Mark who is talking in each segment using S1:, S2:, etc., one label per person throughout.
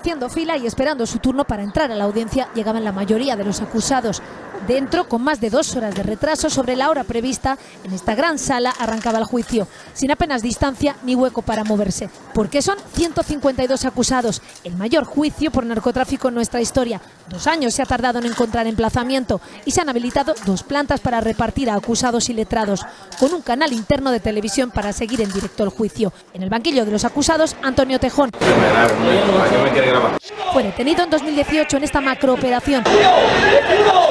S1: Haciendo fila y esperando su turno para entrar a la audiencia llegaban la mayoría de los acusados. Dentro, con más de 2 horas de retraso sobre la hora prevista, en esta gran sala arrancaba el juicio, sin apenas distancia ni hueco para moverse. Porque son 152 acusados, el mayor juicio por narcotráfico en nuestra historia. 2 años se ha tardado en encontrar emplazamiento y se han habilitado 2 plantas para repartir a acusados y letrados, con un canal interno de televisión para seguir en directo el juicio. En el banquillo de los acusados, Antonio Tejón. Fue detenido en 2018 en esta macrooperación.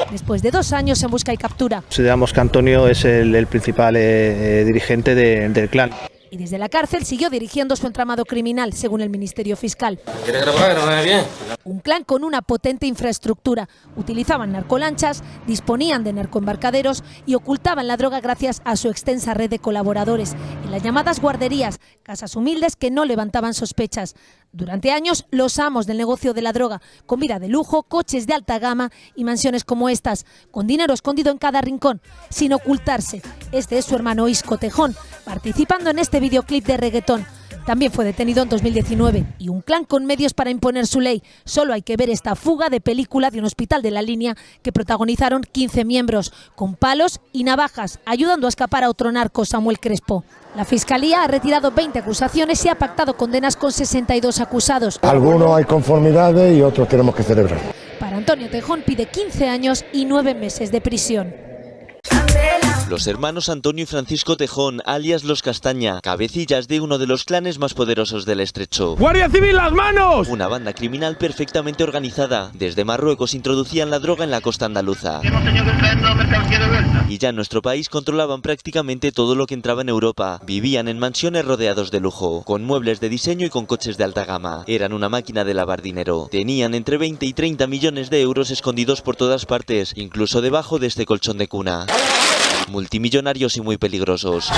S1: Después de 2 años en busca y captura.
S2: Consideramos que Antonio es el principal dirigente del clan.
S1: Y desde la cárcel siguió dirigiendo su entramado criminal, según el Ministerio Fiscal.
S3: ¿Quieres grabar? No me ve bien.
S1: Un clan con una potente infraestructura. Utilizaban narcolanchas, disponían de narcoembarcaderos y ocultaban la droga gracias a su extensa red de colaboradores en las llamadas guarderías, casas humildes que no levantaban sospechas. Durante años, los amos del negocio de la droga, con vida de lujo, coches de alta gama y mansiones como estas, con dinero escondido en cada rincón, sin ocultarse. Este es su hermano Isco Tejón, participando en este videoclip de reggaetón. También fue detenido en 2019 y un clan con medios para imponer su ley. Solo hay que ver esta fuga de película de un hospital de la línea que protagonizaron 15 miembros, con palos y navajas, ayudando a escapar a otro narco, Samuel Crespo. La Fiscalía ha retirado 20 acusaciones y ha pactado condenas con 62 acusados.
S4: Algunos hay conformidades y otros tenemos que celebrar.
S1: Para Antonio Tejón pide 15 años y 9 meses de prisión.
S5: Los hermanos Antonio y Francisco Tejón, alias Los Castaña, cabecillas de uno de los clanes más poderosos del Estrecho.
S6: ¡Guardia Civil, las manos!
S5: Una banda criminal perfectamente organizada. Desde Marruecos introducían la droga en la costa andaluza. Y ya en nuestro país controlaban prácticamente todo lo que entraba en Europa. Vivían en mansiones rodeados de lujo, con muebles de diseño y con coches de alta gama. Eran una máquina de lavar dinero. Tenían entre 20 y 30 millones de euros escondidos por todas partes, incluso debajo de este colchón de cuna. Multimillonarios y muy peligrosos.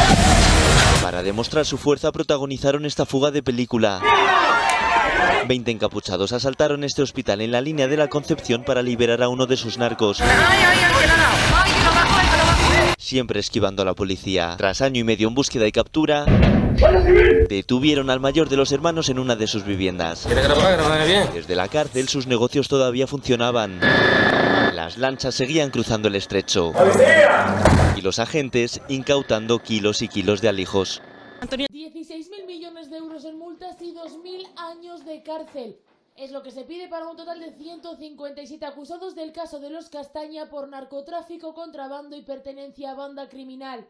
S5: Para demostrar su fuerza protagonizaron esta fuga de película. 20 encapuchados asaltaron este hospital en la línea de la Concepción para liberar a uno de sus narcos. Siempre esquivando a la policía. Tras año y medio en búsqueda y captura, detuvieron al mayor de los hermanos en una de sus viviendas.
S3: ¿Quieres grabar? No me ve bien.
S5: Desde la cárcel sus negocios todavía funcionaban. Las lanchas seguían cruzando el estrecho. Y los agentes incautando kilos y kilos de alijos.
S7: 16.000 millones de euros en multas y 2.000 años de cárcel. Es lo que se pide para un total de 157 acusados del caso de Los Castaña por narcotráfico, contrabando y pertenencia a banda criminal.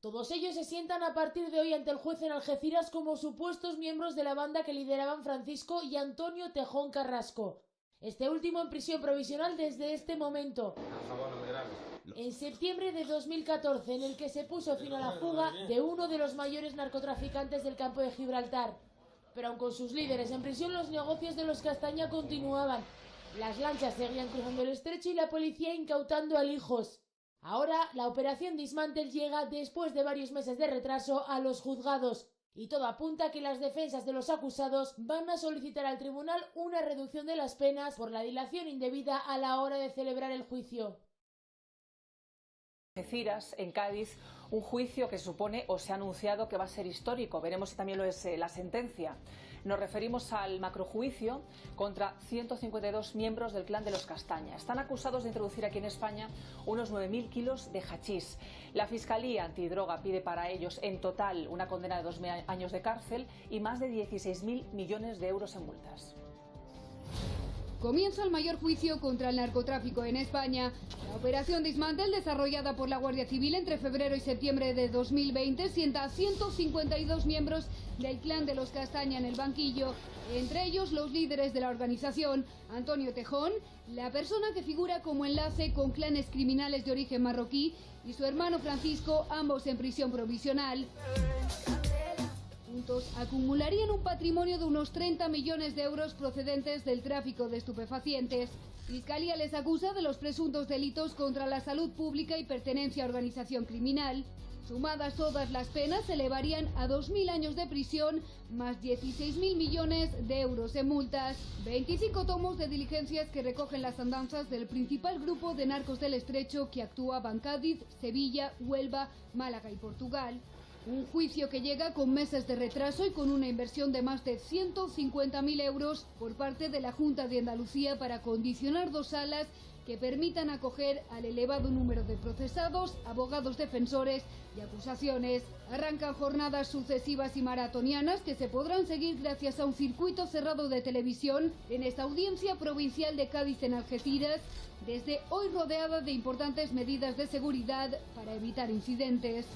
S7: Todos ellos se sientan a partir de hoy ante el juez en Algeciras como supuestos miembros de la banda que lideraban Francisco y Antonio Tejón Carrasco. Este último en prisión provisional desde este momento. En septiembre de 2014, en el que se puso fin a la fuga de uno de los mayores narcotraficantes del campo de Gibraltar. Pero aun con sus líderes en prisión, los negocios de Los Castaña continuaban. Las lanchas seguían cruzando el estrecho y la policía incautando alijos. Ahora, la operación Dismantle llega, después de varios meses de retraso, a los juzgados. Y todo apunta a que las defensas de los acusados van a solicitar al tribunal una reducción de las penas por la dilación indebida a la hora de celebrar el juicio.
S8: Algeciras, en Cádiz, un juicio que se supone o se ha anunciado que va a ser histórico. Veremos si también lo es la sentencia. Nos referimos al macrojuicio contra 152 miembros del clan de Los Castaña. Están acusados de introducir aquí en España unos 9.000 kilos de hachís. La Fiscalía Antidroga pide para ellos en total una condena de 2 años de cárcel y más de 16.000 millones de euros en multas.
S9: Comienza el mayor juicio contra el narcotráfico en España. La operación Dismantle, desarrollada por la Guardia Civil entre febrero y septiembre de 2020, sienta a 152 miembros del clan de Los Castaña en el banquillo, entre ellos los líderes de la organización, Antonio Tejón, la persona que figura como enlace con clanes criminales de origen marroquí, y su hermano Francisco, ambos en prisión provisional. Juntos acumularían un patrimonio de unos 30 millones de euros procedentes del tráfico de estupefacientes. Fiscalía les acusa de los presuntos delitos contra la salud pública y pertenencia a organización criminal. Sumadas todas las penas, se elevarían a 2.000 años de prisión, más 16.000 millones de euros en multas. 25 tomos de diligencias que recogen las andanzas del principal grupo de narcos del Estrecho que actuaba en Cádiz, Sevilla, Huelva, Málaga y Portugal. Un juicio que llega con meses de retraso y con una inversión de más de 150.000 euros por parte de la Junta de Andalucía para acondicionar 2 salas que permitan acoger al elevado número de procesados, abogados defensores y acusaciones. Arrancan jornadas sucesivas y maratonianas que se podrán seguir gracias a un circuito cerrado de televisión en esta audiencia provincial de Cádiz en Algeciras, desde hoy rodeada de importantes medidas de seguridad para evitar incidentes.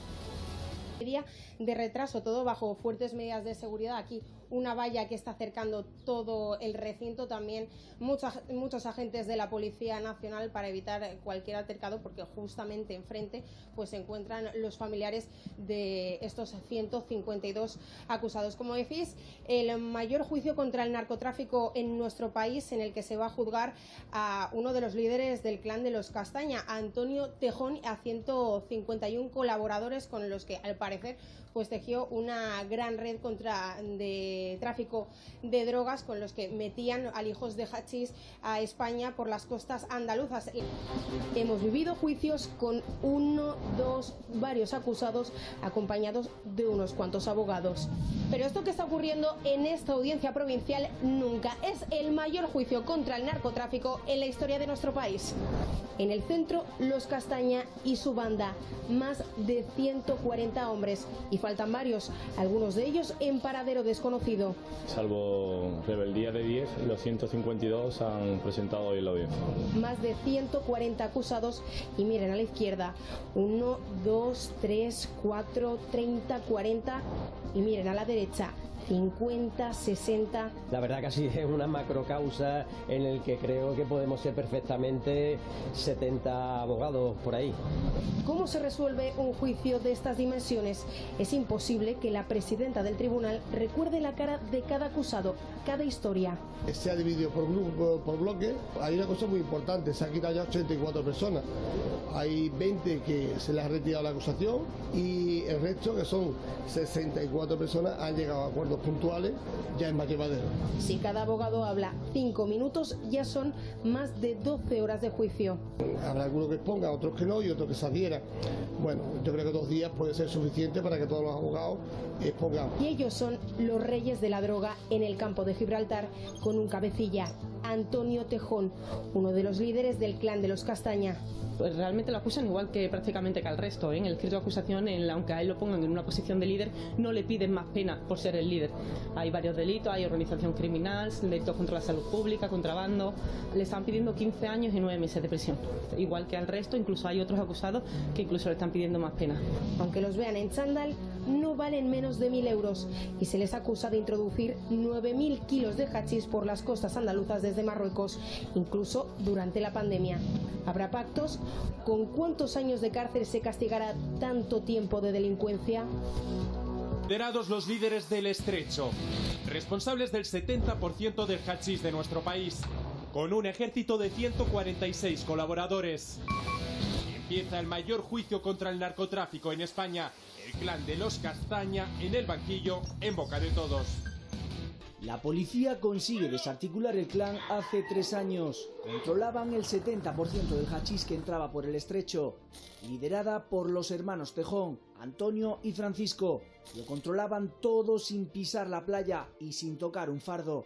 S6: De retraso, todo bajo fuertes medidas de seguridad. Aquí una valla que está cercando todo el recinto, también muchos agentes de la Policía Nacional para evitar cualquier altercado, porque justamente enfrente pues se encuentran los familiares de estos 152 acusados. Como decís, el mayor juicio contra el narcotráfico en nuestro país, en el que se va a juzgar a uno de los líderes del clan de los Castaña, a Antonio Tejón, a 151 colaboradores con los que al parecer pues tejió una gran red de tráfico de drogas, con los que metían alijos de hachís a España por las costas andaluzas. Hemos vivido juicios con varios acusados acompañados de unos cuantos abogados. Pero esto que está ocurriendo en esta audiencia provincial nunca es el mayor juicio contra el narcotráfico en la historia de nuestro país. En el centro, los Castaña y su banda, más de 140 hombres, y faltan varios, algunos de ellos en paradero desconocido.
S10: Salvo rebeldía de 10, los 152 han presentado hoy la audiencia.
S6: Más de 140 acusados, y miren a la izquierda, 1, 2, 3, 4, 30, 40, y miren a la derecha, 50, 60.
S11: La verdad que así es una macrocausa en el que creo que podemos ser perfectamente 70 abogados por ahí.
S6: ¿Cómo se resuelve un juicio de estas dimensiones? Es imposible que la presidenta del tribunal recuerde la cara de cada acusado, cada historia.
S4: Se ha dividido por grupo, por bloque. Hay una cosa muy importante, se han quitado ya 84 personas. Hay 20 que se les ha retirado la acusación y el resto, que son 64 personas, han llegado a acuerdos puntuales ya en más llevadero.
S6: Si cada abogado habla 5 minutos, ya son más de 12 horas de juicio.
S4: Habrá algunos que expongan, otros que no y otros que se adhieran. Bueno, yo creo que 2 días puede ser suficiente para que todos los abogados expongan.
S6: Y ellos son los reyes de la droga en el campo de Gibraltar, con un cabecilla, Antonio Tejón, uno de los líderes del clan de los Castaña.
S12: Pues realmente lo acusan igual que prácticamente que al resto, ¿eh? En el escrito de acusación, aunque a él lo pongan en una posición de líder, no le piden más pena por ser el líder. Hay varios delitos, hay organización criminal, delitos contra la salud pública, contrabando. Le están pidiendo 15 años y 9 meses de prisión. Igual que al resto, incluso hay otros acusados que incluso le están pidiendo más pena.
S6: Aunque los vean en chándal, no valen menos de 1.000 euros y se les acusa de introducir 9.000 kilos de hachís por las costas andaluzas desde Marruecos, incluso durante la pandemia. ¿Habrá pactos? ¿Con cuántos años de cárcel se castigará tanto tiempo de delincuencia?
S13: Considerados los líderes del Estrecho, responsables del 70% del hachís de nuestro país, con un ejército de 146 colaboradores. Empieza el mayor juicio contra el narcotráfico en España, el clan de los Castaña en el banquillo, en boca de todos.
S14: La policía consigue desarticular el clan hace 3 años. Controlaban el 70% del hachís que entraba por el Estrecho, liderada por los hermanos Tejón, Antonio y Francisco. Lo controlaban todo sin pisar la playa y sin tocar un fardo.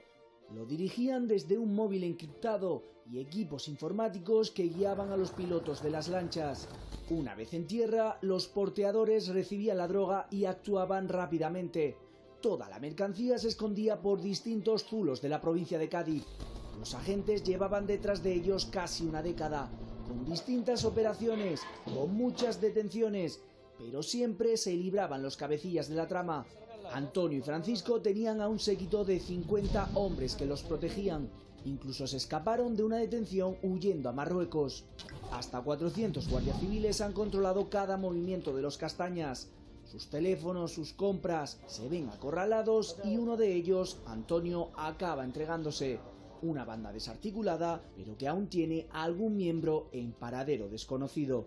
S14: Lo dirigían desde un móvil encriptado y equipos informáticos que guiaban a los pilotos de las lanchas. Una vez en tierra, los porteadores recibían la droga y actuaban rápidamente. Toda la mercancía se escondía por distintos zulos de la provincia de Cádiz. Los agentes llevaban detrás de ellos casi una década, con distintas operaciones, con muchas detenciones, pero siempre se libraban los cabecillas de la trama. Antonio y Francisco tenían a un séquito de 50 hombres que los protegían. Incluso se escaparon de una detención huyendo a Marruecos. Hasta 400 guardias civiles han controlado cada movimiento de los Castañas. Sus teléfonos, sus compras, se ven acorralados y uno de ellos, Antonio, acaba entregándose. Una banda desarticulada, pero que aún tiene a algún miembro en paradero desconocido.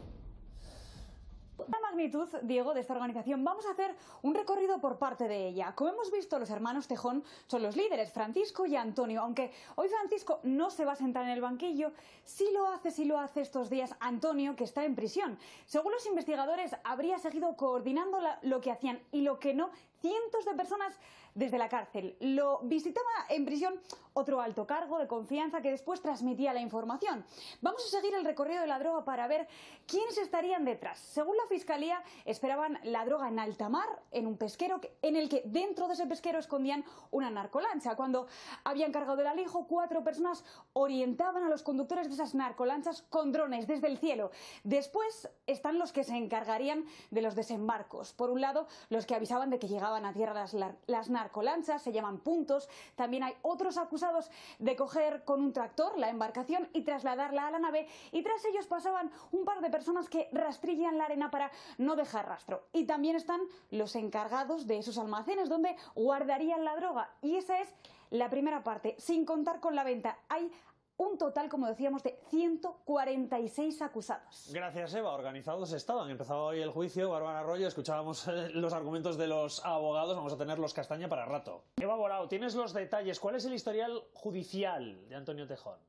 S15: La magnitud, Diego, de esta organización, vamos a hacer un recorrido por parte de ella. Como hemos visto, los hermanos Tejón son los líderes, Francisco y Antonio, aunque hoy Francisco no se va a sentar en el banquillo, sí lo hace estos días Antonio, que está en prisión. Según los investigadores, habría seguido coordinando lo que hacían y lo que no cientos de personas desde la cárcel. Lo visitaba en prisión otro alto cargo de confianza que después transmitía la información. Vamos a seguir el recorrido de la droga para ver quiénes estarían detrás. Según la Fiscalía, esperaban la droga en alta mar, en un pesquero, en el que dentro de ese pesquero escondían una narcolancha. Cuando habían cargado el alijo, 4 personas orientaban a los conductores de esas narcolanchas con drones desde el cielo. Después están los que se encargarían de los desembarcos. Por un lado, los que avisaban de que llegaban a tierra las narcolanchas, se llaman puntos. También hay otros acusados de coger con un tractor la embarcación y trasladarla a la nave, y tras ellos pasaban un par de personas que rastrillan la arena para no dejar rastro. Y también están los encargados de esos almacenes donde guardarían la droga, y esa es la primera parte, sin contar con la venta. Hay un total, como decíamos, de 146 acusados.
S16: Gracias, Eva. Organizados estaban. Empezaba hoy el juicio. Bárbara Arroyo, escuchábamos los argumentos de los abogados. Vamos a tenerlos castaña para rato. Eva Borao, tienes los detalles. ¿Cuál es el historial judicial de Antonio Tejón?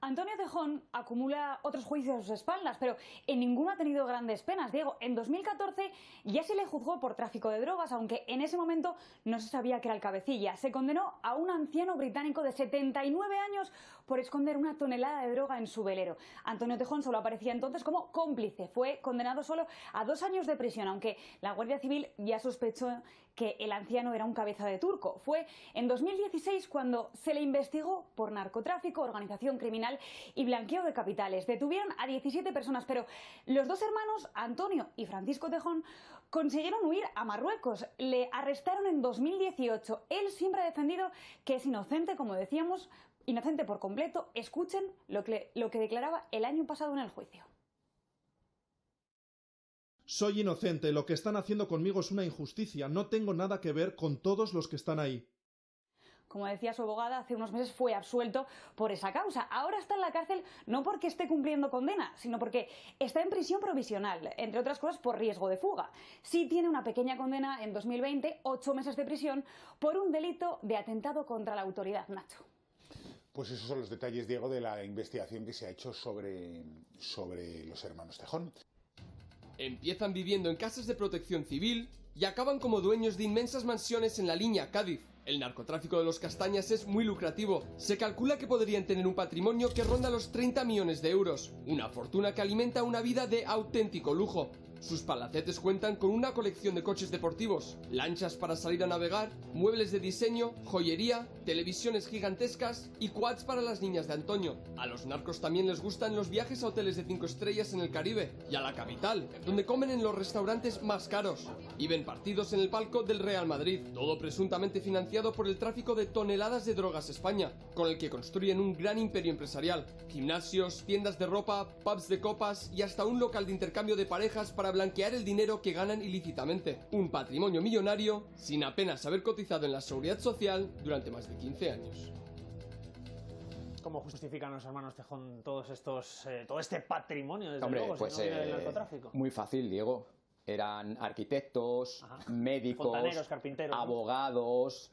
S15: Antonio Tejón acumula otros juicios a sus espaldas, pero en ninguno ha tenido grandes penas. Diego, en 2014 ya se le juzgó por tráfico de drogas, aunque en ese momento no se sabía que era el cabecilla. Se condenó a un anciano británico de 79 años por esconder una tonelada de droga en su velero. Antonio Tejón solo aparecía entonces como cómplice. Fue condenado solo a 2 años de prisión, aunque la Guardia Civil ya sospechó que el anciano era un cabeza de turco. Fue en 2016 cuando se le investigó por narcotráfico, organización criminal y blanqueo de capitales. Detuvieron a 17 personas, pero los 2 hermanos, Antonio y Francisco Tejón, consiguieron huir a Marruecos. Le arrestaron en 2018. Él siempre ha defendido que es inocente, como decíamos, inocente por completo. Escuchen lo que declaraba el año pasado en el juicio.
S17: Soy inocente, lo que están haciendo conmigo es una injusticia, no tengo nada que ver con todos los que están ahí.
S15: Como decía su abogada, hace unos meses fue absuelto por esa causa. Ahora está en la cárcel no porque esté cumpliendo condena, sino porque está en prisión provisional, entre otras cosas por riesgo de fuga. Sí tiene una pequeña condena en 2020, 8 meses de prisión, por un delito de atentado contra la autoridad. Nacho.
S18: Pues esos son los detalles, Diego, de la investigación que se ha hecho sobre los hermanos Tejón.
S19: Empiezan viviendo en casas de protección civil y acaban como dueños de inmensas mansiones en la línea Cádiz. El narcotráfico de los Castañas es muy lucrativo. Se calcula que podrían tener un patrimonio que ronda los 30 millones de euros, una fortuna que alimenta una vida de auténtico lujo. Sus palacetes cuentan con una colección de coches deportivos, lanchas para salir a navegar, muebles de diseño, joyería, televisiones gigantescas y quads para las niñas de Antonio. A los narcos también les gustan los viajes a hoteles de 5 estrellas en el Caribe y a la capital, donde comen en los restaurantes más caros y ven partidos en el palco del Real Madrid. Todo presuntamente financiado por el tráfico de toneladas de drogas a España, con el que construyen un gran imperio empresarial. Gimnasios, tiendas de ropa, pubs de copas y hasta un local de intercambio de parejas para blanquear el dinero que ganan ilícitamente. Un patrimonio millonario sin apenas haber cotizado en la seguridad social durante más de 15 años.
S16: ¿Cómo justifican los hermanos Tejón todo este patrimonio, desde
S20: Hombre,
S16: luego,
S20: pues,
S16: si no viene del narcotráfico?
S20: Muy fácil, Diego. Eran arquitectos, médicos,
S16: fontaneros, carpinteros,
S20: abogados,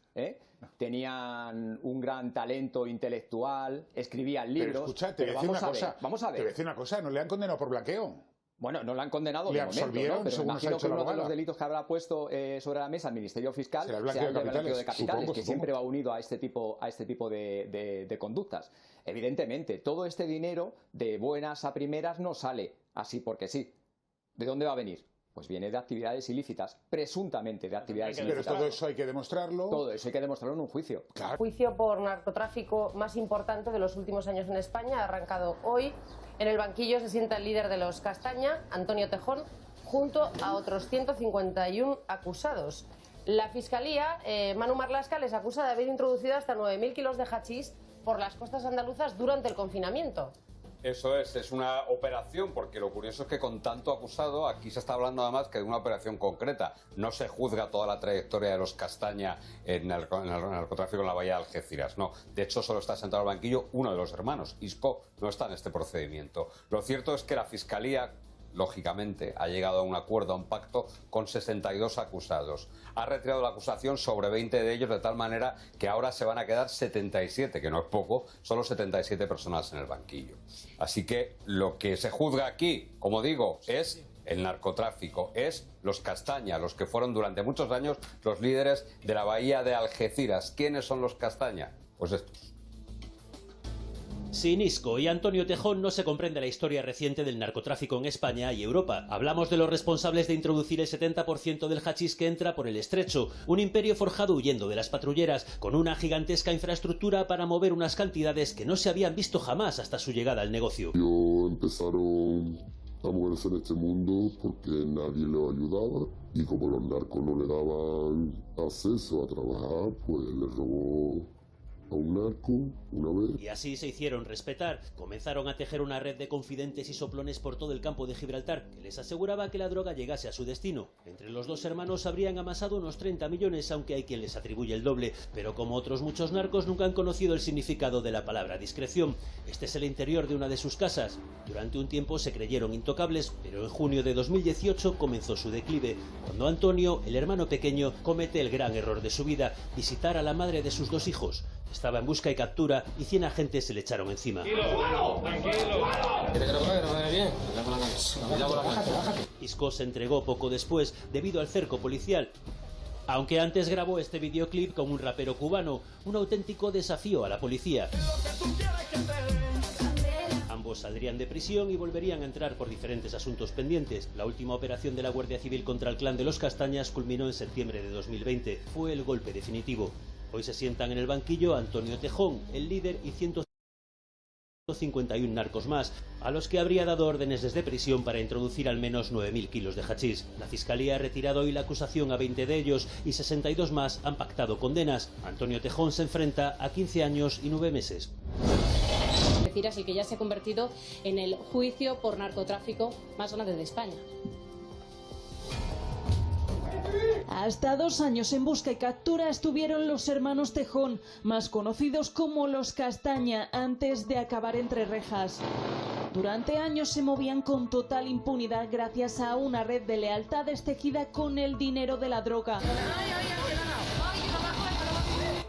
S20: tenían un gran talento intelectual, escribían libros.
S18: Pero escucha, te voy a decir una cosa.
S20: Vamos a ver.
S18: Te voy a decir una cosa, ¿no le han condenado por blanqueo?
S20: Bueno, no la han condenado
S18: le
S20: de momento,
S18: absolvieron,
S20: ¿no? Pero
S18: según
S20: imagino
S18: nos ha
S20: que
S18: dicho
S20: uno
S18: la
S20: de los
S18: abogada.
S20: delitos que habrá puesto sobre la mesa el Ministerio Fiscal
S18: será el
S20: sea el de blanqueo de capitales,
S18: supongo.
S20: siempre va unido a este tipo de conductas. Evidentemente, todo este dinero de buenas a primeras no sale así porque sí. ¿De dónde va a venir? Pues viene de actividades ilícitas, presuntamente de actividades ilícitas.
S18: Pero todo eso hay que demostrarlo.
S20: Todo eso hay que demostrarlo en un juicio.
S21: El juicio por narcotráfico más importante de los últimos años en España ha arrancado hoy. En el banquillo se sienta el líder de los Castaña, Antonio Tejón, junto a otros 151 acusados. La Fiscalía, Manu Marlaska, les acusa de haber introducido hasta 9.000 kilos de hachís por las costas andaluzas durante el confinamiento.
S22: Eso es una operación, porque lo curioso es que con tanto acusado, aquí se está hablando además que de una operación concreta. No se juzga toda la trayectoria de los Castaña en el narcotráfico en la bahía de Algeciras, no. De hecho, solo está sentado al banquillo uno de los hermanos, Isco, no está en este procedimiento. Lo cierto es que la Fiscalía lógicamente, ha llegado a un acuerdo, a un pacto con 62 acusados. Ha retirado la acusación sobre 20 de ellos, de tal manera que ahora se van a quedar 77, que no es poco, solo 77 personas en el banquillo. Así que lo que se juzga aquí, como digo, es el narcotráfico, es los Castaña, los que fueron durante muchos años los líderes de la bahía de Algeciras. ¿Quiénes son los Castaña? Pues estos.
S1: Sin Isco y Antonio Tejón no se comprende la historia reciente del narcotráfico en España y Europa. Hablamos de los responsables de introducir el 70% del hachís que entra por el estrecho, un imperio forjado huyendo de las patrulleras, con una gigantesca infraestructura para mover unas cantidades que no se habían visto jamás hasta su llegada al negocio.
S2: Empezaron a moverse en este mundo porque nadie le ayudaba y como los narcos no le daban acceso a trabajar, pues le robó a un narco una vez.
S1: Y así se hicieron respetar. Comenzaron a tejer una red de confidentes y soplones por todo el campo de Gibraltar, que les aseguraba que la droga llegase a su destino. Entre los dos hermanos habrían amasado unos 30 millones, aunque hay quien les atribuye el doble. Pero como otros muchos narcos, nunca han conocido el significado de la palabra discreción. Este es el interior de una de sus casas. Durante un tiempo se creyeron intocables, pero en junio de 2018 comenzó su declive, cuando Antonio, el hermano pequeño, comete el gran error de su vida: visitar a la madre de sus dos hijos. Estaba en busca y captura y 100 agentes se le echaron encima. Isco se entregó poco después debido al cerco policial, aunque antes grabó este videoclip con un rapero cubano, un auténtico desafío a la policía. Ambos saldrían de prisión y volverían a entrar por diferentes asuntos pendientes. La última operación de la Guardia Civil contra el clan de los Castañas culminó en septiembre de 2020. Fue el golpe definitivo. Hoy se sientan en el banquillo Antonio Tejón, el líder, y 151 narcos más, a los que habría dado órdenes desde prisión para introducir al menos 9.000 kilos de hachís. La Fiscalía ha retirado hoy la acusación a 20 de ellos y 62 más han pactado condenas. Antonio Tejón se enfrenta a 15 años y 9 meses.
S23: Es el que ya se ha convertido en el juicio por narcotráfico más grande de España.
S24: Hasta 2 años en busca y captura estuvieron los hermanos Tejón, más conocidos como los Castaña, antes de acabar entre rejas. Durante años se movían con total impunidad gracias a una red de lealtades tejida con el dinero de la droga.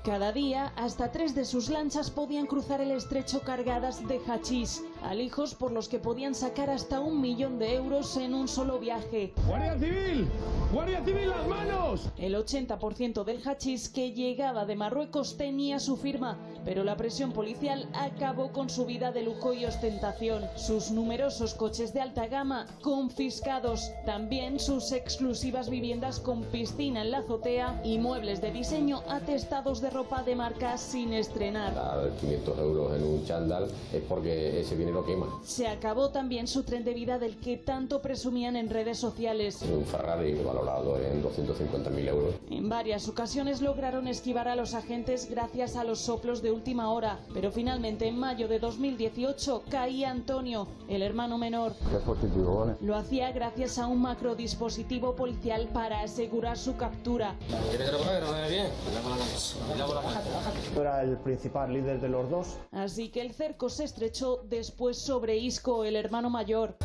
S24: Cada día, hasta 3 de sus lanchas podían cruzar el estrecho cargadas de hachís, alijos por los que podían sacar hasta 1 millón de euros en un solo viaje.
S25: ¡Guardia Civil! ¡Guardia Civil, las manos!
S24: El 80% del hachís que llegaba de Marruecos tenía su firma, pero la presión policial acabó con su vida de lujo y ostentación. Sus numerosos coches de alta gama confiscados, también sus exclusivas viviendas con piscina en la azotea y muebles de diseño atestados de ropa de marca sin estrenar.
S26: Dar 500 euros en un chándal es porque ese dinero quema.
S24: Se acabó también su tren de vida del que tanto presumían en redes sociales.
S26: Un Ferrari valorado en 250.000 euros.
S24: En varias ocasiones lograron esquivar a los agentes gracias a los soplos de última hora, pero finalmente en mayo de 2018 caía Antonio, el hermano menor. Lo hacía gracias a un macrodispositivo policial para asegurar su captura.
S27: Era el principal líder de los dos.
S24: Así que el cerco se estrechó después sobre Isco, el hermano mayor.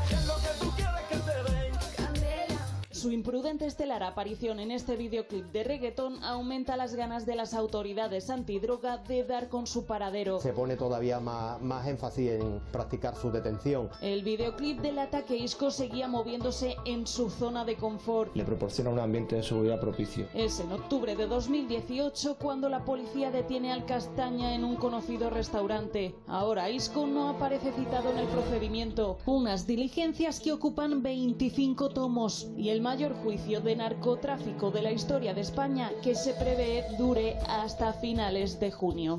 S24: Su imprudente estelar aparición en este videoclip de reggaetón aumenta las ganas de las autoridades antidroga de dar con su paradero.
S27: Se pone todavía más énfasis en practicar su detención.
S24: El videoclip delata que Isco seguía moviéndose en su zona de confort.
S27: Le proporciona un ambiente de seguridad propicio.
S24: Es en octubre de 2018 cuando la policía detiene al Castaña en un conocido restaurante. Ahora Isco no aparece citado en el procedimiento. Unas diligencias que ocupan 25 tomos y el mayor juicio de narcotráfico de la historia de España, que se prevé dure hasta finales de junio.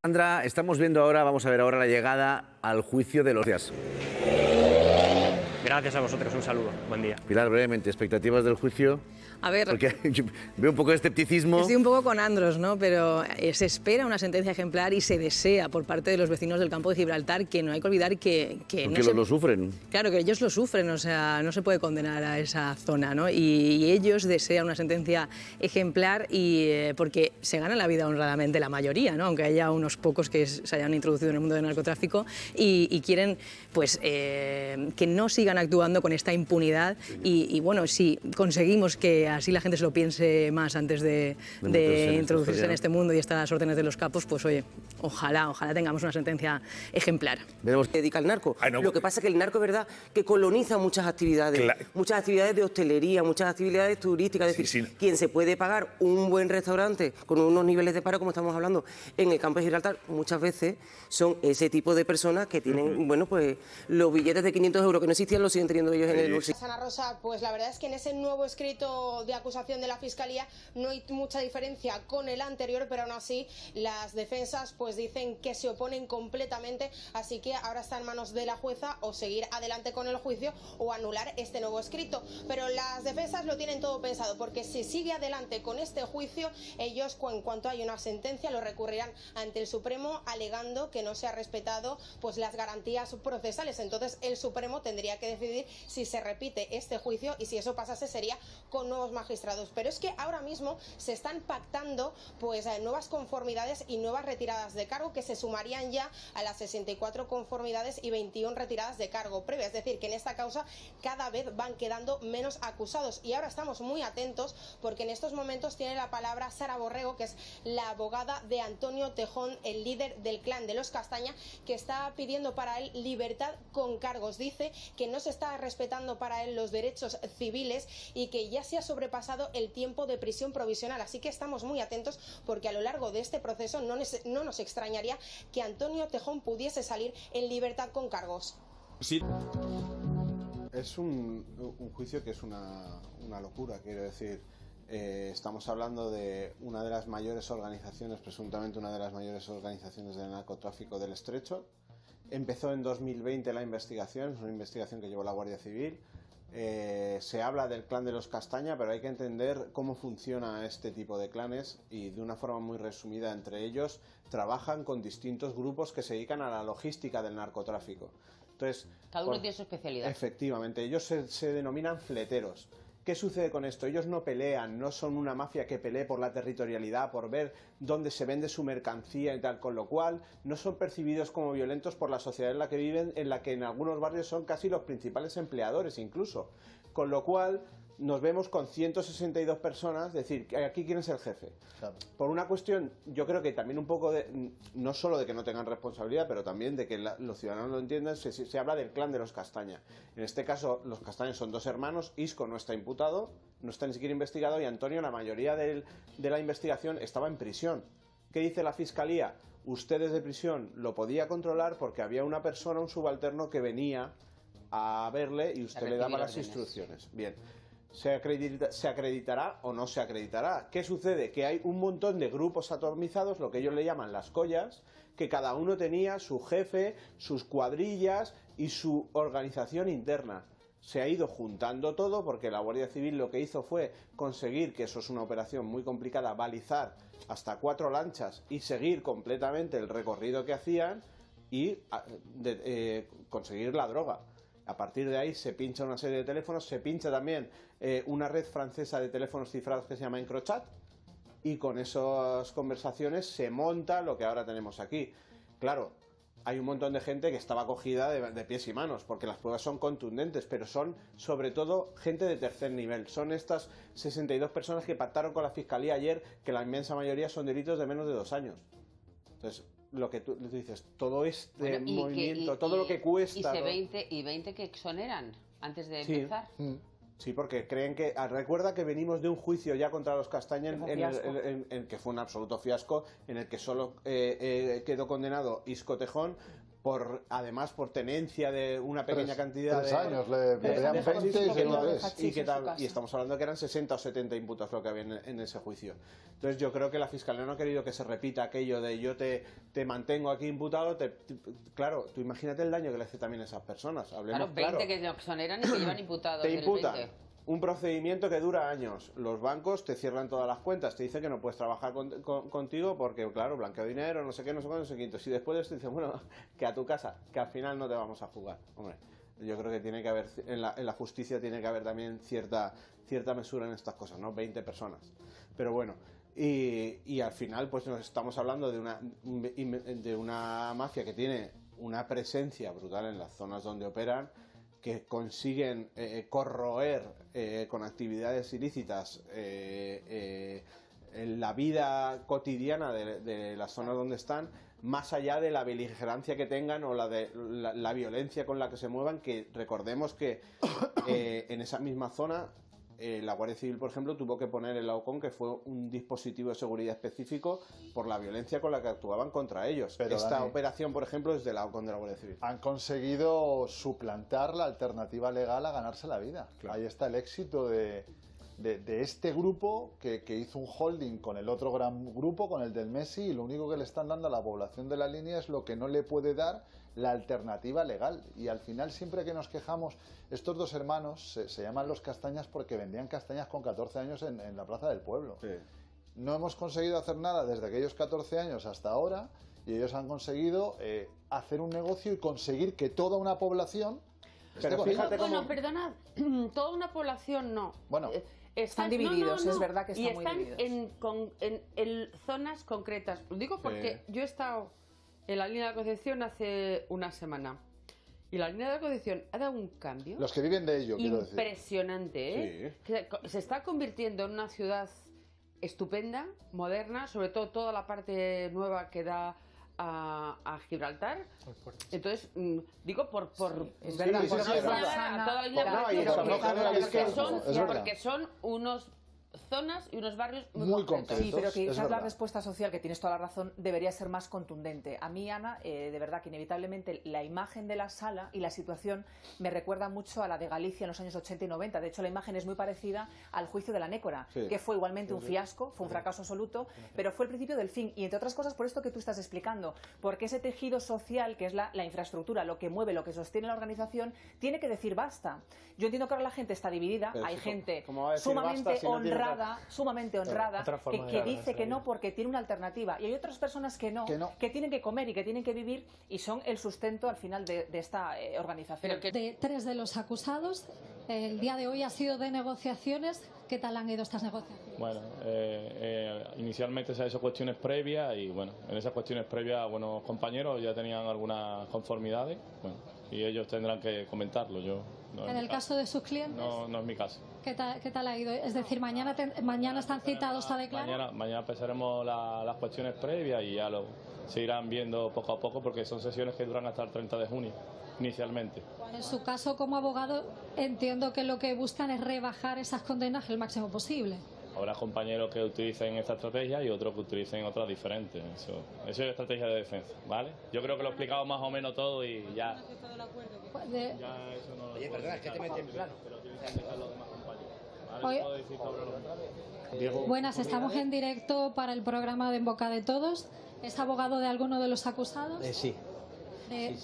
S28: Sandra, estamos viendo ahora, vamos a ver ahora la llegada al juicio de los días.
S29: Gracias a vosotros, un saludo, buen día.
S28: Pilar, brevemente, expectativas del juicio.
S3: A ver,
S28: Porque yo veo un poco de escepticismo.
S3: estoy un poco con Andros, ¿no? Pero se espera una sentencia ejemplar y se desea por parte de los vecinos del campo de Gibraltar, que no hay que olvidar que
S28: Porque
S3: no se...
S28: lo sufren.
S3: Claro, que ellos lo sufren, o sea, no se puede condenar a esa zona, ¿no? Y ellos desean una sentencia ejemplar y porque se gana la vida honradamente la mayoría, ¿no? Aunque haya unos pocos que se hayan introducido en el mundo del narcotráfico y quieren, pues, que no sigan actuando con esta impunidad y bueno, si conseguimos que así la gente se lo piense más antes de introducirse en este mundo y estas órdenes de los capos, pues oye, ojalá tengamos una sentencia ejemplar.
S4: Dedica al narco. Lo que pasa es que el narco es verdad que coloniza muchas actividades de hostelería, muchas actividades turísticas, es decir, quien se puede pagar un buen restaurante con unos niveles de paro como estamos hablando en el campo de Gibraltar, muchas veces son ese tipo de personas que tienen, bueno, pues los billetes de 500 euros que no existían los siguen teniendo ellos en el bolsillo.
S6: Ana Rosa, pues la verdad es que en ese nuevo escrito de acusación de la Fiscalía no hay mucha diferencia con el anterior, pero aún así las defensas pues dicen que se oponen completamente, así que ahora está en manos de la jueza o seguir adelante con el juicio o anular este nuevo escrito. Pero las defensas lo tienen todo pensado, porque si sigue adelante con este juicio, ellos en cuanto hay una sentencia lo recurrirán ante el Supremo alegando que no se ha respetado pues las garantías procesales. Entonces el Supremo tendría que decidir si se repite este juicio y si eso pasase sería con nuevos magistrados. Pero es que ahora mismo se están pactando pues nuevas conformidades y nuevas retiradas de cargo que se sumarían ya a las 64 conformidades y 21 retiradas de cargo previas. Es decir, que en esta causa cada vez van quedando menos acusados. Y ahora estamos muy atentos porque en estos momentos tiene la palabra Sara Borrego, que es la abogada de Antonio Tejón, el líder del clan de los Castaña, que está pidiendo para él libertad con cargos. Dice que no se está respetando para él los derechos civiles y que ya se ha sobrepasado el tiempo de prisión provisional. Así que estamos muy atentos porque a lo largo de este proceso no nos extrañaría que Antonio Tejón pudiese salir en libertad con cargos.
S5: Sí. Es un juicio que es una locura, quiero decir. Estamos hablando de una de las mayores organizaciones, presuntamente una de las mayores organizaciones del narcotráfico del Estrecho. Empezó en 2020 la investigación, es una investigación que llevó la Guardia Civil. Se habla del clan de los Castaña, pero hay que entender cómo funciona este tipo de clanes y de una forma muy resumida, entre ellos trabajan con distintos grupos que se dedican a la logística del narcotráfico. Entonces,
S7: cada uno tiene su especialidad.
S5: Efectivamente, ellos se denominan fleteros. ¿Qué sucede con esto? Ellos no pelean, no son una mafia que pelee por la territorialidad, por ver dónde se vende su mercancía y tal, con lo cual no son percibidos como violentos por la sociedad en la que viven, en la que en algunos barrios son casi los principales empleadores incluso. Con lo cual nos vemos con 162 personas, decir, aquí quién es el jefe. Claro. Por una cuestión, yo creo que también un poco de, no solo de que no tengan responsabilidad, pero también de que los ciudadanos lo entiendan, se habla del clan de los Castaña. En este caso, los Castaña son dos hermanos, Isco no está imputado, no está ni siquiera investigado, y Antonio, la mayoría de la investigación, estaba en prisión. ¿Qué dice la Fiscalía? Usted desde prisión lo podía controlar porque había una persona, un subalterno, que venía a verle y usted le daba las instrucciones. Bien. ¿Se acreditará o no se acreditará? ¿Qué sucede? Que hay un montón de grupos atomizados, lo que ellos le llaman las collas, que cada uno tenía su jefe, sus cuadrillas y su organización interna. Se ha ido juntando todo porque la Guardia Civil lo que hizo fue conseguir, que eso es una operación muy complicada, balizar hasta 4 lanchas y seguir completamente el recorrido que hacían y conseguir la droga. A partir de ahí se pincha una serie de teléfonos, se pincha también una red francesa de teléfonos cifrados que se llama Encrochat, y con esas conversaciones se monta lo que ahora tenemos aquí. Claro, hay un montón de gente que estaba cogida de pies y manos, porque las pruebas son contundentes, pero son sobre todo gente de tercer nivel. Son estas 62 personas que pactaron con la Fiscalía ayer, que la inmensa mayoría son delitos de menos de 2 años. Entonces, lo que tú dices, todo este movimiento, todo lo que cuesta...
S7: ¿Y 20 que exoneran antes de empezar?
S5: Sí, porque creen que... Recuerda que venimos de un juicio ya contra los Castaña en que fue un absoluto fiasco, en el que solo quedó condenado Isco Tejón, además por tenencia de una pequeña cantidad
S8: 3 años, le pedían 20
S5: y estamos hablando que eran 60 o 70 imputos lo que había en ese juicio. Entonces yo creo que la Fiscalía no ha querido que se repita aquello de yo te mantengo aquí imputado. Claro, tú imagínate el daño que le hace también a esas personas. Hablemos
S7: claro, 20 que lo exoneran y que llevan imputados.
S5: Te imputan. Un procedimiento que dura años. Los bancos te cierran todas las cuentas, te dicen que no puedes trabajar contigo porque, claro, blanqueo de dinero, no sé qué, no sé cuánto, no sé quinto. Si después de esto dicen, bueno, que a tu casa, que al final no te vamos a jugar. Hombre, yo creo que tiene que haber, en la justicia tiene que haber también cierta mesura en estas cosas, ¿no? 20 personas. Pero bueno, y al final pues nos estamos hablando de una mafia que tiene una presencia brutal en las zonas donde operan, que consiguen corroer con actividades ilícitas en la vida cotidiana de las zonas donde están, más allá de la beligerancia que tengan o la violencia con la que se muevan, que recordemos que en esa misma zona la Guardia Civil, por ejemplo, tuvo que poner el AUCON, que fue un dispositivo de seguridad específico por la violencia con la que actuaban contra ellos. Pero, esta operación, por ejemplo, es del AUCON de la Guardia Civil.
S8: Han conseguido suplantar la alternativa legal a ganarse la vida. Claro. Ahí está el éxito de este grupo que hizo un holding con el otro gran grupo, con el del Messi, y lo único que le están dando a la población de la línea es lo que no le puede dar la alternativa legal. Y al final, siempre que nos quejamos, estos dos hermanos se llaman los Castañas porque vendían castañas con 14 años en la plaza del pueblo. Sí. No hemos conseguido hacer nada desde aquellos 14 años hasta ahora, y ellos han conseguido hacer un negocio y conseguir que toda una población...
S9: Pero fíjate cómo... Bueno, perdonad, toda una población no.
S8: Bueno,
S21: están divididos, es verdad que están
S9: muy divididos. En zonas concretas. Lo digo porque yo he estado en la línea de la Concepción hace una semana. Y la línea de la Concepción ha dado un cambio.
S8: Los que viven de ello, quiero decir.
S9: Impresionante, ¿eh? Sí. Que se está convirtiendo en una ciudad estupenda, moderna, sobre todo toda la parte nueva que da a Gibraltar. Entonces, digo
S21: es verdad,
S9: porque son unos zonas y unos barrios
S8: muy concretos.
S21: Sí, pero quizás la respuesta social, que tienes toda la razón, debería ser más contundente. A mí, Ana, de verdad que inevitablemente la imagen de la sala y la situación me recuerda mucho a la de Galicia en los años 80 y 90. De hecho, la imagen es muy parecida al juicio de la Nécora, que fue igualmente un fiasco, fue un fracaso absoluto, pero fue el principio del fin. Y entre otras cosas, por esto que tú estás explicando, porque ese tejido social, que es la infraestructura, lo que mueve, lo que sostiene la organización, tiene que decir basta. Yo entiendo que ahora la gente está dividida, hay gente sumamente honrada, que dice que no porque tiene una alternativa, y hay otras personas que no, que tienen que comer y que tienen que vivir, y son el sustento al final de esta organización.
S10: De 3 de los acusados, el día de hoy ha sido de negociaciones. ¿Qué tal han ido estas negociaciones?
S11: Bueno, inicialmente se han hecho cuestiones previas, y bueno, en esas cuestiones previas, bueno, compañeros ya tenían algunas conformidades, bueno, y ellos tendrán que comentarlo. Yo no
S10: en el caso de sus clientes,
S11: no es mi caso.
S10: ¿Qué tal ha ido? Es decir, mañana están citados a declarar.
S11: Mañana empezaremos las cuestiones previas y ya se irán viendo poco a poco, porque son sesiones que duran hasta el 30 de junio inicialmente.
S10: En su caso, como abogado, entiendo que lo que buscan es rebajar esas condenas el máximo posible.
S11: Habrá compañeros que utilicen esta estrategia y otros que utilicen otras diferentes. Eso es estrategia de defensa, ¿vale? Yo creo que lo he explicado más o menos todo y ya...
S28: Oye, perdona, es que te metí en plano.
S10: Buenas, estamos en directo para el programa de En Boca de Todos. ¿Es abogado de alguno de los acusados?
S12: Sí.
S10: ¿De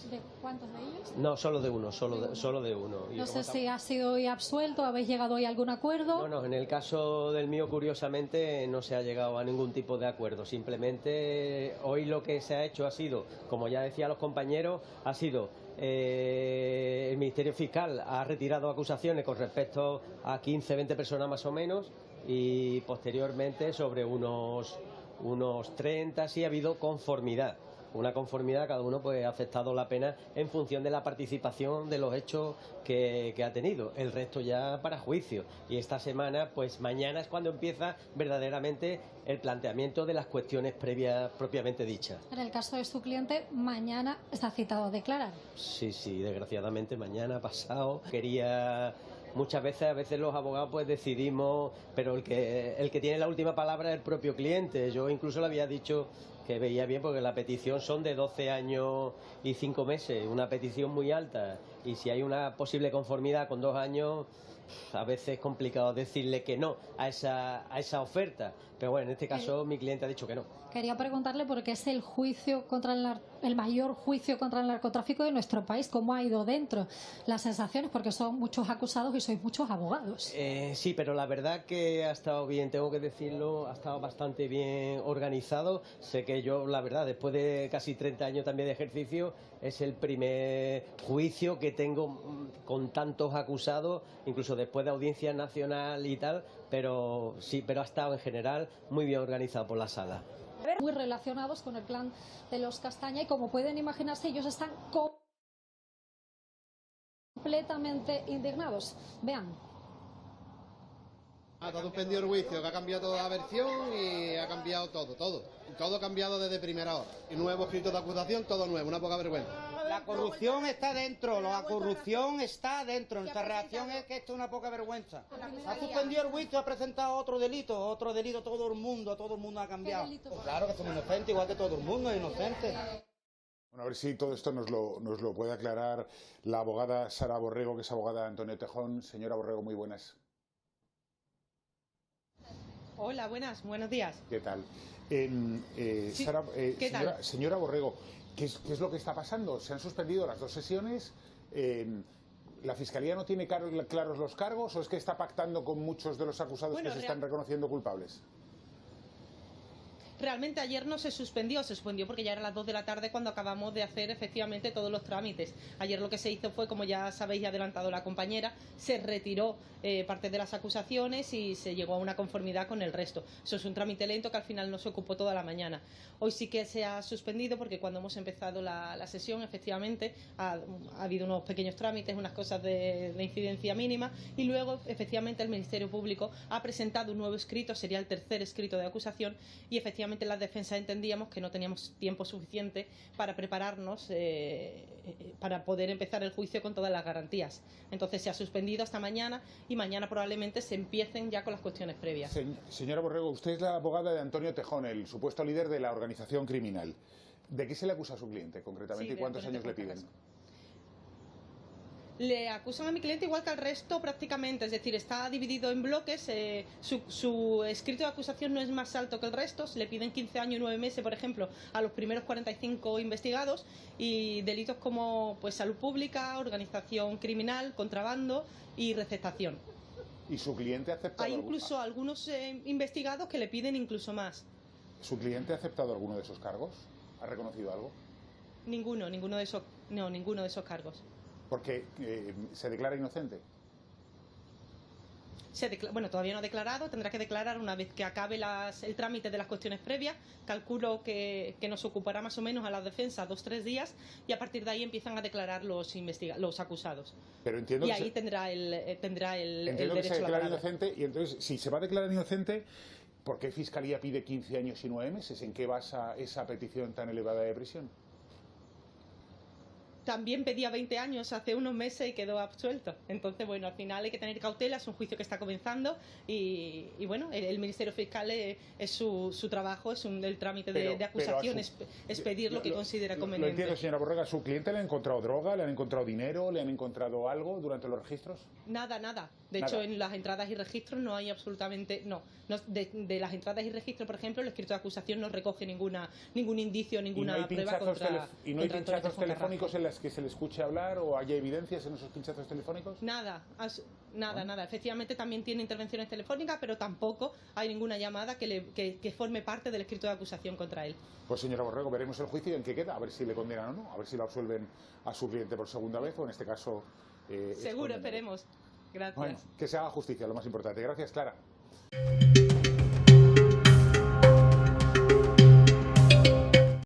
S10: cuántos de ellos?
S12: No, solo de uno, solo de uno.
S10: No sé si ha sido hoy absuelto, ¿habéis llegado hoy a algún acuerdo?
S12: No, en el caso del mío, curiosamente, no se ha llegado a ningún tipo de acuerdo. Simplemente hoy lo que se ha hecho ha sido, como ya decían los compañeros, ha sido el Ministerio Fiscal ha retirado acusaciones con respecto a 15, 20 personas más o menos, y posteriormente sobre unos 30 sí ha habido conformidad. Una conformidad, cada uno pues ha aceptado la pena en función de la participación de los hechos que ha tenido. El resto ya para juicio. Y esta semana, pues mañana es cuando empieza verdaderamente el planteamiento de las cuestiones previas propiamente dichas.
S10: En el caso de su cliente, mañana está citado a declarar.
S12: Sí, desgraciadamente mañana, pasado. Muchas veces, a veces los abogados pues decidimos, pero el que tiene la última palabra es el propio cliente. Yo incluso le había dicho que veía bien, porque la petición son de 12 años y 5 meses, una petición muy alta, y si hay una posible conformidad con 2 años, a veces es complicado decirle que no a esa oferta, Pero bueno, en este caso mi cliente ha dicho que no.
S10: Quería preguntarle por qué es el juicio contra el mayor juicio contra el narcotráfico de nuestro país, cómo ha ido dentro las sensaciones, porque son muchos acusados y sois muchos abogados.
S12: Sí, pero la verdad que ha estado bien, tengo que decirlo, ha estado bastante bien organizado. Sé que yo, la verdad, después de casi 30 años también de ejercicio, es el primer juicio que tengo con tantos acusados, incluso después de audiencia nacional y tal, pero sí, pero ha estado en general muy bien organizado por la sala.
S10: Muy relacionados con el clan de los Castaña y como pueden imaginarse ellos están completamente indignados. Vean.
S27: Ha suspendido el juicio, que ha cambiado toda la versión y ha cambiado todo ha cambiado desde primera hora. Y nuevo escrito de acusación, todo nuevo, una poca vergüenza.
S13: La corrupción está dentro, la corrupción está dentro. Nuestra reacción es que esto es una poca vergüenza. Ha suspendido el juicio, ha presentado otro delito, todo el mundo ha cambiado. Pues claro que somos inocentes, igual que todo el mundo es inocente.
S14: Bueno, a ver si todo esto nos lo puede aclarar la abogada Sara Borrego, que es abogada de Antonio Tejón. Señora Borrego, muy buenas.
S15: Hola, buenos días.
S14: ¿Qué tal?
S15: Sí,
S14: Sara,
S15: ¿qué tal?
S14: señora Borrego, ¿qué es lo que está pasando? Se han suspendido las dos sesiones. ¿La Fiscalía no tiene claros los cargos o es que está pactando con muchos de los acusados que se están reconociendo culpables?
S15: Realmente ayer no se suspendió porque ya eran las 2 de la tarde cuando acabamos de hacer efectivamente todos los trámites. Ayer lo que se hizo fue, como ya sabéis y ha adelantado la compañera, se retiró parte de las acusaciones y se llegó a una conformidad con el resto. Eso es un trámite lento que al final no se ocupó toda la mañana. Hoy sí que se ha suspendido porque cuando hemos empezado la sesión efectivamente ha habido unos pequeños trámites, unas cosas de incidencia mínima y luego efectivamente el Ministerio Público ha presentado un nuevo escrito, sería el tercer escrito de acusación y efectivamente en la defensa entendíamos que no teníamos tiempo suficiente para prepararnos para poder empezar el juicio con todas las garantías. Entonces se ha suspendido hasta mañana y mañana probablemente se empiecen ya con las cuestiones previas.
S14: Señora Borrego, usted es la abogada de Antonio Tejón, el supuesto líder de la organización criminal. ¿De qué se le acusa a su cliente concretamente y cuántos años le piden?
S15: Le acusan a mi cliente igual que al resto prácticamente, es decir, está dividido en bloques, su escrito de acusación no es más alto que el resto, se le piden 15 años y 9 meses, por ejemplo, a los primeros 45 investigados y delitos como pues salud pública, organización criminal, contrabando y receptación.
S14: ¿Y su cliente ha aceptado?
S15: Hay incluso algunos investigados que le piden incluso más.
S14: ¿Su cliente ha aceptado alguno de esos cargos? ¿Ha reconocido algo?
S15: Ninguno de esos cargos.
S14: Porque se declara inocente.
S15: Bueno, todavía no ha declarado, tendrá que declarar una vez que acabe el trámite de las cuestiones previas. Calculo que nos ocupará más o menos a la defensa 2 o 3 días y a partir de ahí empiezan a declarar los acusados.
S14: Pero entiendo
S15: y ahí tendrá el
S14: entiendo
S15: derecho
S14: que se declara
S15: a la
S14: inocente y entonces, si se va a declarar inocente, ¿por qué Fiscalía pide 15 años y 9 meses? ¿En qué basa esa petición tan elevada de prisión?
S15: También pedía 20 años hace unos meses y quedó absuelto. Entonces, bueno, al final hay que tener cautela, es un juicio que está comenzando y bueno, el Ministerio Fiscal es su trabajo, es el trámite de acusación, es pedir lo que considera conveniente.
S14: Lo entiendo, señora Borrega. ¿A su cliente le han encontrado droga, le han encontrado dinero, le han encontrado algo durante los registros?
S15: Nada. De hecho, en las entradas y registros no hay absolutamente... De las entradas y registros, por ejemplo, el escrito de acusación no recoge ningún indicio, ninguna prueba contra...
S14: ¿Y no hay pinchazos telefónicos en las que se le escuche hablar o haya evidencias en esos pinchazos telefónicos?
S15: Nada. Efectivamente también tiene intervenciones telefónicas, pero tampoco hay ninguna llamada que forme parte del escrito de acusación contra él.
S14: Pues señora Borrego, veremos el juicio y en qué queda, a ver si le condenan o no, a ver si lo absuelven a su cliente por segunda vez o en este caso...
S15: Seguro, esperemos. Gracias.
S14: Bueno, que se haga justicia, lo más importante. Gracias, Clara.